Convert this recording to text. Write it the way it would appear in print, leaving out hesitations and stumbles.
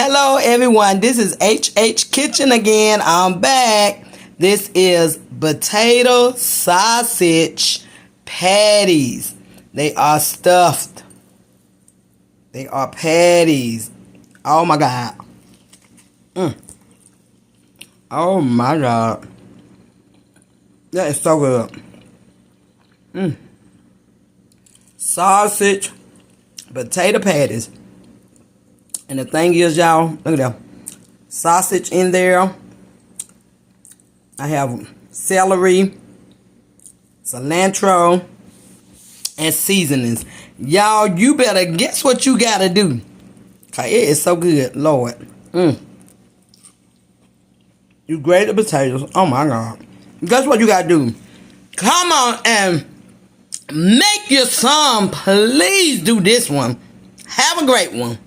Hello everyone, this is HH Kitchen again. I'm back. This is potato sausage patties. They are stuffed. They are patties. Oh my God. Oh my God. That is so good. Sausage, potato patties. And the thing is, y'all, look at that. Sausage in there. I have celery, cilantro, and seasonings. Y'all, you better guess what you gotta do. Cause it is so good, Lord. You grate the potatoes. Oh my God. Guess what you gotta do? Come on and make your son. Please do this one. Have a great one.